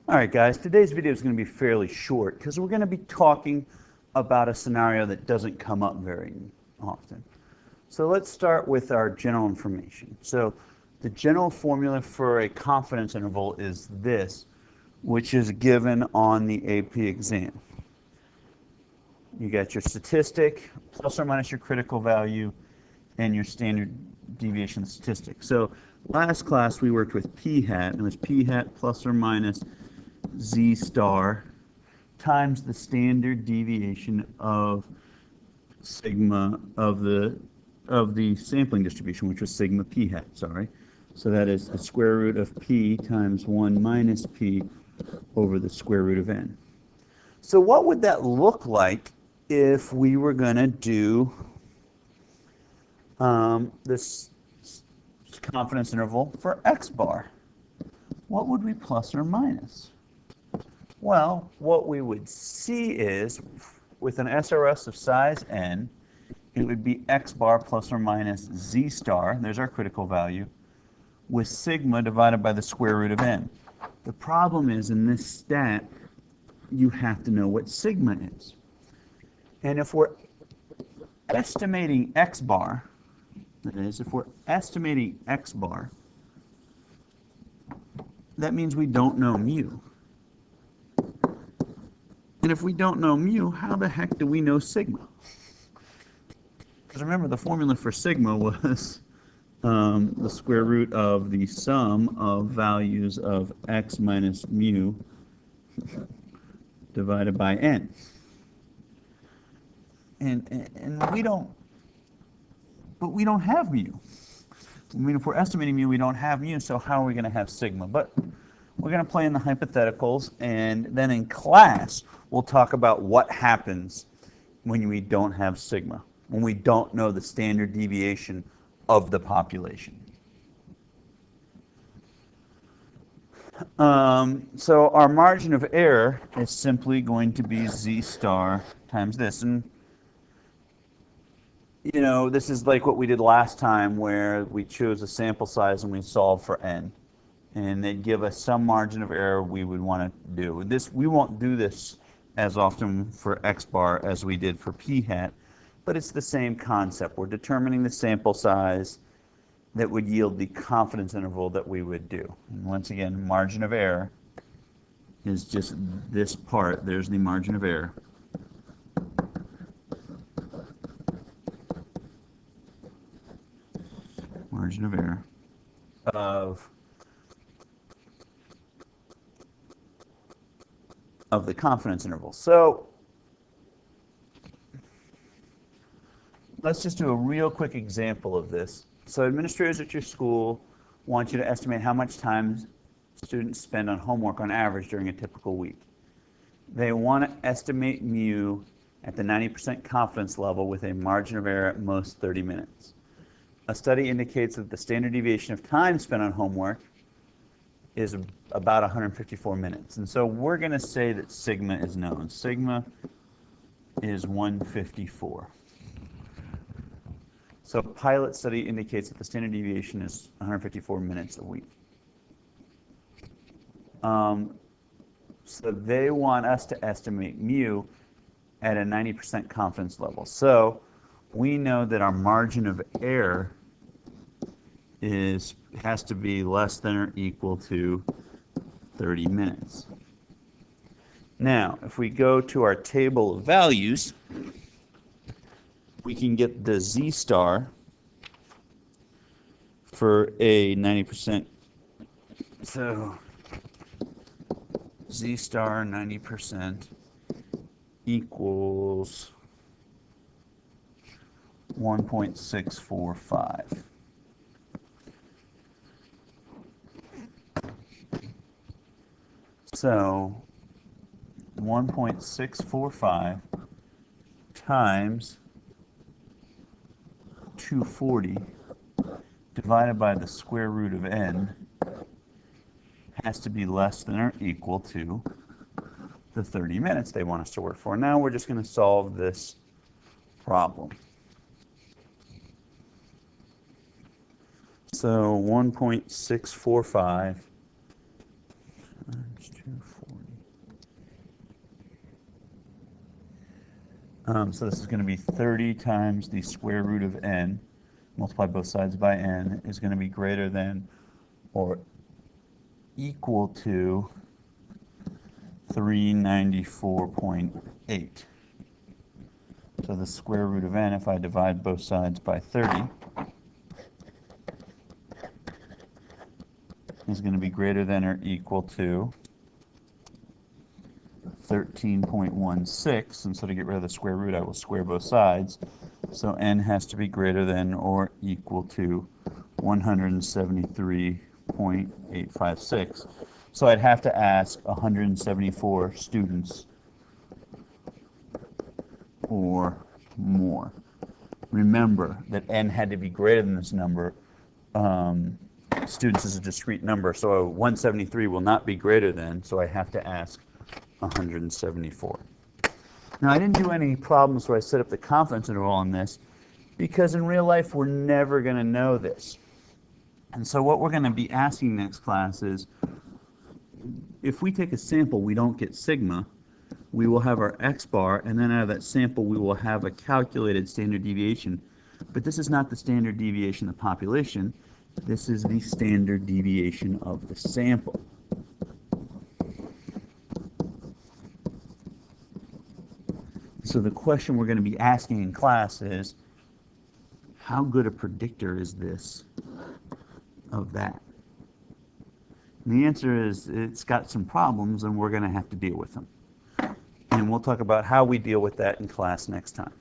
All right, guys, today's video is going to be fairly short because we're going to be talking about a scenario that doesn't come up very often. So let's start with our general information. So the general formula for a confidence interval is this, which is given on the AP exam. You got your statistic, plus or minus your critical value, and your standard deviation statistic. So last class we worked with p hat, and it was p hat plus or minus z star times the standard deviation of sigma of the sampling distribution, which was sigma p hat, sorry. So that is the square root of p times 1 minus p over the square root of n. So what would that look like if we were going to do this confidence interval for x bar? What would we plus or minus? Well, what we would see is, with an SRS of size n, it would be x bar plus or minus z star, there's our critical value, with sigma divided by the square root of n. The problem is, in this stat, you have to know what sigma is. And if we're estimating x bar, that is, if we're estimating x bar, that means we don't know mu. And if we don't know mu, how the heck do we know sigma? Because remember, the formula for sigma was the square root of the sum of values of x minus mu divided by n. And we don't have mu. I mean, if we're estimating mu, we don't have mu, so how are we going to have sigma? But we're going to play in the hypotheticals, and then in class, we'll talk about what happens when we don't have sigma, when we don't know the standard deviation of the population. So our margin of error is simply going to be z star times this. And you know, this is like what we did last time, where we chose a sample size and we solved for n. And they'd give us some margin of error we would want to do. We won't do this as often for x bar as we did for p hat, but it's the same concept. We're determining the sample size that would yield the confidence interval that we would do. And once again, margin of error is just this part. There's the margin of error. Margin of error of the confidence interval. So let's just do a real quick example of this. So administrators at your school want you to estimate how much time students spend on homework on average during a typical week. They want to estimate mu at the 90% confidence level with a margin of error at most 30 minutes. A study indicates that the standard deviation of time spent on homework is about 154 minutes. And so we're going to say that sigma is known. Sigma is 154. So a pilot study indicates that the standard deviation is 154 minutes a week. So they want us to estimate mu at a 90% confidence level. So we know that our margin of error has to be less than or equal to 30 minutes. Now, if we go to our table of values, we can get the z star for a 90%. So z star 90% equals 1.645. So 1.645 times 240 divided by the square root of n has to be less than or equal to the 30 minutes they want us to work for. Now we're just going to solve this problem. So 1.645 times 240. So this is going to be 30 times the square root of n, multiply both sides by n, is going to be greater than or equal to 394.8. So the square root of n, if I divide both sides by 30, is going to be greater than or equal to 13.16, and so to get rid of the square root, I will square both sides. So n has to be greater than or equal to 173.856. So I'd have to ask 174 students or more. Remember that n had to be greater than this number. Students is a discrete number, so 173 will not be greater than, so I have to ask 174. Now, I didn't do any problems where I set up the confidence interval on this, because in real life we're never going to know this. And so what we're going to be asking next class is, if we take a sample, we don't get sigma, we will have our x-bar, and then out of that sample we will have a calculated standard deviation. But this is not the standard deviation of the population, this is the standard deviation of the sample. So the question we're going to be asking in class is, how good a predictor is this of that? And the answer is, it's got some problems and we're going to have to deal with them. And we'll talk about how we deal with that in class next time.